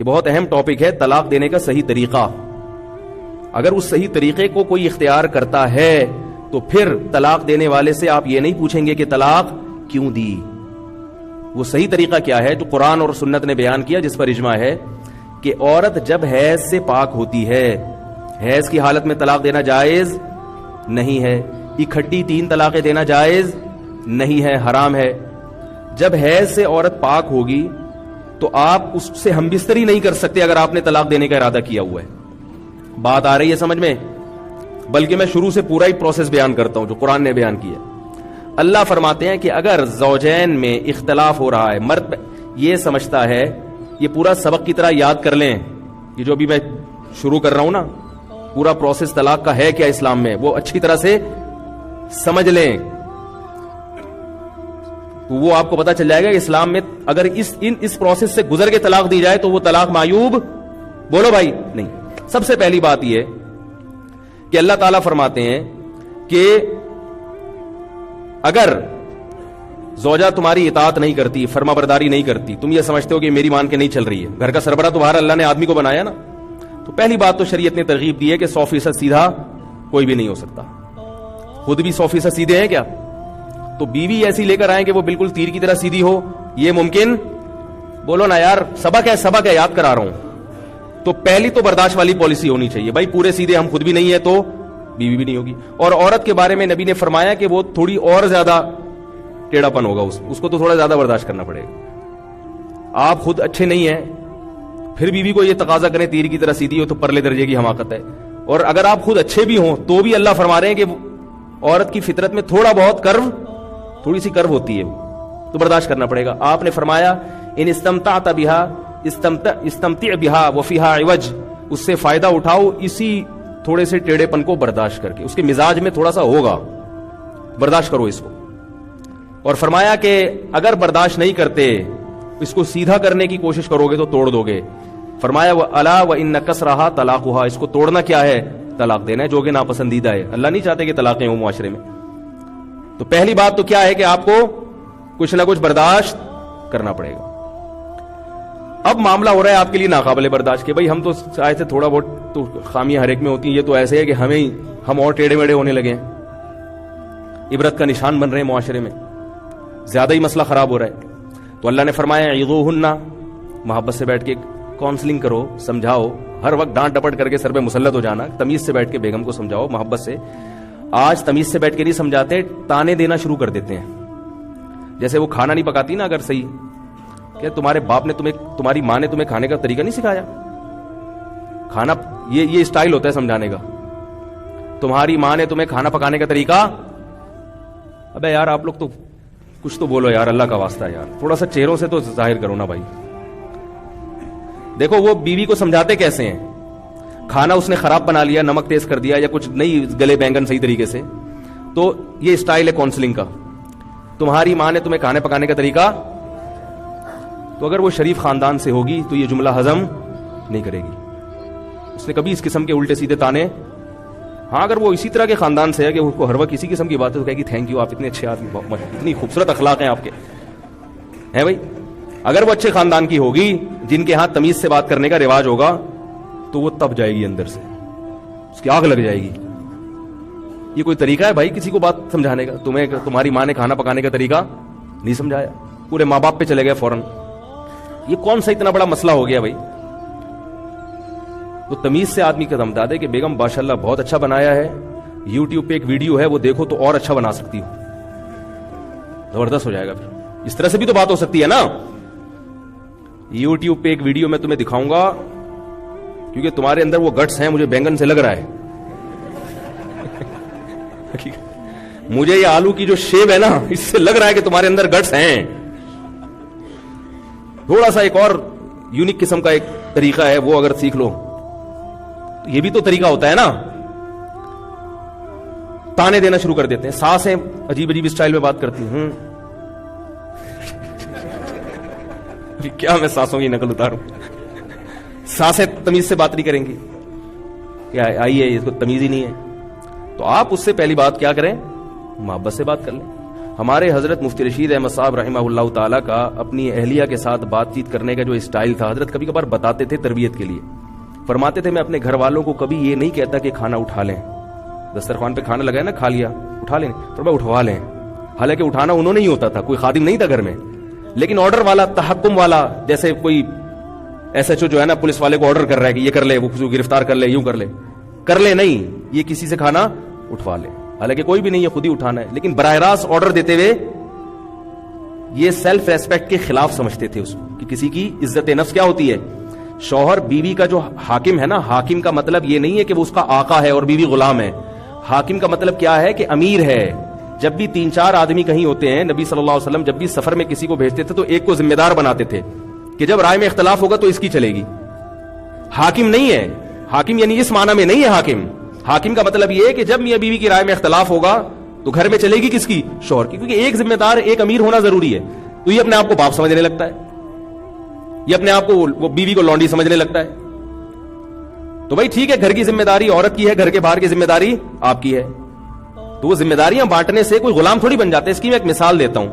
یہ بہت اہم ٹاپک ہے، طلاق دینے کا صحیح طریقہ۔ اگر اس صحیح طریقے کو کوئی اختیار کرتا ہے تو پھر طلاق دینے والے سے آپ یہ نہیں پوچھیں گے کہ طلاق کیوں دی۔ وہ صحیح طریقہ کیا ہے جو قرآن اور سنت نے بیان کیا، جس پر اجماع ہے کہ عورت جب حیض سے پاک ہوتی ہے، حیض کی حالت میں طلاق دینا جائز نہیں ہے، اکٹھی 3 طلاقیں دینا جائز نہیں ہے، حرام ہے۔ جب حیض سے عورت پاک ہوگی تو آپ اس سے ہم بستری نہیں کر سکتے اگر آپ نے طلاق دینے کا ارادہ کیا ہوا ہے۔ بات آ رہی ہے سمجھ میں؟ بلکہ میں شروع سے پورا ہی پروسیس بیان کرتا ہوں جو قرآن نے بیان کیا۔ اللہ فرماتے ہیں کہ اگر زوجین میں اختلاف ہو رہا ہے، مرد یہ سمجھتا ہے، یہ پورا سبق کی طرح یاد کر لیں، یہ جو ابھی میں شروع کر رہا ہوں نا، پورا پروسیس طلاق کا ہے کیا اسلام میں، وہ اچھی طرح سے سمجھ لیں تو وہ آپ کو پتا چل جائے گا کہ اسلام میں اگر اس پروسیس سے گزر کے طلاق دی جائے تو وہ طلاق معیوب، بولو بھائی، نہیں۔ سب سے پہلی بات یہ کہ اللہ تعالیٰ فرماتے ہیں کہ اگر زوجہ تمہاری اطاعت نہیں کرتی، فرما برداری نہیں کرتی، تم یہ سمجھتے ہو کہ میری مان کے نہیں چل رہی ہے، گھر کا سربراہ تو باہر اللہ نے آدمی کو بنایا نا، تو پہلی بات تو شریعت نے ترغیب دی ہے کہ 100% سیدھا کوئی بھی نہیں ہو سکتا۔ خود بھی 100% سیدھے ہیں کیا؟ تو بیوی ایسی لے کر آئیں کہ وہ بالکل تیر کی طرح سیدھی ہو، یہ ممکن؟ بولو نا یار، سبق ہے یاد کرا رہا ہوں۔ تو پہلی تو برداشت والی پالیسی ہونی چاہیے، بھائی پورے سیدھے ہم خود بھی نہیں ہے تو بیوی بھی نہیں ہوگی۔ اور عورت کے بارے میں نبی نے فرمایا کہ وہ تھوڑی اور زیادہ ٹیڑھا پن ہوگا، اس کو تو تھوڑا زیادہ برداشت کرنا پڑے گا۔ آپ خود اچھے نہیں ہیں پھر بیوی کو یہ تقاضا کریں تیر کی طرح سیدھی ہو تو پرلے درجے کی حماقت ہے۔ اور اگر آپ خود اچھے بھی ہوں تو بھی اللہ فرما رہے ہیں کہ عورت کی فطرت میں تھوڑی سی کرو ہوتی ہے، تو برداشت کرنا پڑے گا۔ آپ نے فرمایا ان استمتعت بها استمتع بها وفيها عوج، اس سے فائدہ اٹھاؤ اسی تھوڑے سے ٹیڑھے پن کو برداشت کر کے، اس کے مزاج میں تھوڑا سا ہوگا، برداشت کرو اس کو۔ اور فرمایا کہ اگر برداشت نہیں کرتے اس کو سیدھا کرنے کی کوشش کرو گے تو توڑ دو گے۔ فرمایا الا وان کسرها طلاقها، اس کو توڑنا کیا ہے؟ طلاق دینا ہے، جو کہ ناپسندیدہ ہے۔ اللہ نہیں چاہتے کہ طلاقیں ہوں معاشرے میں۔ تو پہلی بات تو کیا ہے کہ آپ کو کچھ نہ کچھ برداشت کرنا پڑے گا۔ اب معاملہ ہو رہا ہے آپ کے لیے ناقابل برداشت کے، بھائی ہم تو چاہے تھے تھوڑا بہت تو خامیاں ہر ایک میں ہوتی ہیں، یہ تو ایسے ہے کہ ہم اور ٹیڑھے میڑھے ہونے لگے ہیں، عبرت کا نشان بن رہے ہیں معاشرے میں، زیادہ ہی مسئلہ خراب ہو رہا ہے۔ تو اللہ نے فرمایا عظوہن، محبت سے بیٹھ کے کاؤنسلنگ کرو، سمجھاؤ، ہر وقت ڈانٹ ڈپٹ کر کے سر پہ مسلط ہو جانا، تمیز سے بیٹھ کے بیگم کو سمجھاؤ محبت سے۔ آج تمیز سے بیٹھ کے نہیں سمجھاتے، تانے دینا شروع کر دیتے ہیں۔ جیسے وہ کھانا نہیں پکاتی نا اگر صحیح، کہ تمہارے باپ نے تمہاری ماں نے تمہیں کھانے کا طریقہ نہیں سکھایا، کھانا یہ اسٹائل ہوتا ہے سمجھانے کا، تمہاری ماں نے تمہیں کھانا پکانے کا طریقہ، ابے یار آپ لوگ تو کچھ تو بولو یار، اللہ کا واسطہ ہے یار، تھوڑا سا چہروں سے تو ظاہر کرو نا بھائی۔ دیکھو وہ بیوی کو سمجھاتے کیسے ہیں، کھانا اس نے خراب بنا لیا، نمک تیز کر دیا یا کچھ نہیں گلے بینگن صحیح طریقے سے، تو یہ اسٹائل ہے کاؤنسلنگ کا، تمہاری ماں نے تمہیں کھانے پکانے کا طریقہ، تو اگر وہ شریف خاندان سے ہوگی تو یہ جملہ ہضم نہیں کرے گی، اس نے کبھی اس قسم کے الٹے سیدھے تانے، ہاں اگر وہ اسی طرح کے خاندان سے ہے کہ اس کو ہر وقت کسی قسم کی بات ہے تو کہے گی تھینک یو، آپ اتنے اچھے آدمی، اتنی خوبصورت اخلاق ہیں آپ کے، ہیں بھائی۔ اگر وہ اچھے خاندان کی ہوگی جن کے ہاں تمیز سے بات کرنے کا رواج ہوگا تو وہ تب جائے گی اندر سے، اس کی آگ لگ جائے گی۔ یہ کوئی طریقہ ہے بھائی کسی کو بات سمجھانے کا؟ تمہاری ماں نے کھانا پکانے کا طریقہ نہیں سمجھایا، پورے ماں باپ پہ چلے گئے فوراً، یہ کون سا اتنا بڑا مسئلہ ہو گیا بھائی؟ تو تمیز سے آدمی کا دمدا دے کہ بیگم ماشاءاللہ بہت اچھا بنایا ہے، یوٹیوب پہ ایک ویڈیو ہے وہ دیکھو تو اور اچھا بنا سکتی ہو، زبردست ہو جائے گا۔ پھر اس طرح سے بھی تو بات ہو سکتی ہے نا، یوٹیوب پہ ایک ویڈیو میں تمہیں دکھاؤں گا کیونکہ تمہارے اندر وہ گٹس ہیں، مجھے بینگن سے لگ رہا ہے، مجھے یہ آلو کی جو شیپ ہے نا اس سے لگ رہا ہے کہ تمہارے اندر گٹس ہیں، تھوڑا سا ایک اور یونیک قسم کا ایک طریقہ ہے وہ اگر سیکھ لو، یہ بھی تو طریقہ ہوتا ہے نا۔ تانے دینا شروع کر دیتے ہیں، ساسیں عجیب عجیب اسٹائل میں بات کرتی ہوں، کیا میں ساسوں کی نقل اتاروں؟ ساسیں تمیز سے بات نہیں کریں گی، کیا آئیے اس کو تمیز ہی نہیں ہے، تو آپ اس سے پہلی بات کیا کریں، محبت سے بات کر لیں۔ ہمارے حضرت مفتی رشید احمد صاحب رحمہ اللہ تعالیٰ کا اپنی اہلیہ کے ساتھ بات چیت کرنے کا جو اسٹائل تھا، حضرت کبھی کبھار بتاتے تھے تربیت کے لیے، فرماتے تھے میں اپنے گھر والوں کو کبھی یہ نہیں کہتا کہ کھانا اٹھا لیں، دسترخوان پہ کھانا لگا ہے نا، کھا لیا اٹھا لیں، فرمایا اٹھوا لیں، حالانکہ اٹھانا انہوں نے ہی ہوتا تھا، کوئی خادم نہیں تھا گھر میں، لیکن آرڈر والا، تحکم والا، جیسے کوئی ایس ایچ او جو ہے نا پولیس والے کو آرڈر کر رہا ہے کہ یہ کر لے، وہ گرفتار کر لے، یوں کر لے نہیں، یہ کسی سے کھانا اٹھوا لے، حالانکہ کوئی بھی نہیں ہے، خود ہی اٹھانا ہے، لیکن براہ راست آرڈر دیتے ہوئے یہ سیلف ریسپیکٹ کے خلاف سمجھتے تھے اس کو، کہ کسی کی عزت نفس کیا ہوتی ہے، شوہر بیوی کا جو حاکم ہے نا، حاکم کا مطلب یہ نہیں ہے کہ وہ اس کا آقا ہے اور بیوی غلام ہے، حاکم کا مطلب کیا ہے کہ امیر ہے۔ جب بھی 3-4 آدمی کہیں ہوتے ہیں، نبی صلی اللہ علیہ وسلم جب بھی سفر میں کسی کو بھیجتے تھے تو ایک کو ذمہ دار بناتے تھے کہ جب رائے میں اختلاف ہوگا تو اس کی چلے گی، حاکم نہیں ہے، حاکم یعنی اس معنی میں نہیں ہے حاکم، حاکم کا مطلب یہ ہے کہ جب میاں بیوی کی رائے میں اختلاف ہوگا تو گھر میں چلے گی کس کی؟ شوہر کی، کیونکہ ایک ذمہ دار، ایک امیر ہونا ضروری ہے، تو یہ اپنے آپ کو باپ سمجھنے لگتا ہے، یہ اپنے آپ کو وہ بیوی کو لونڈی سمجھنے لگتا ہے۔ تو بھائی ٹھیک ہے، گھر کی ذمہ داری عورت کی ہے، گھر کے باہر کی ذمہ داری آپ کی ہے، تو وہ ذمہ داریاں بانٹنے سے کوئی غلام تھوڑی بن جاتے۔ اس کی میں ایک مثال دیتا ہوں،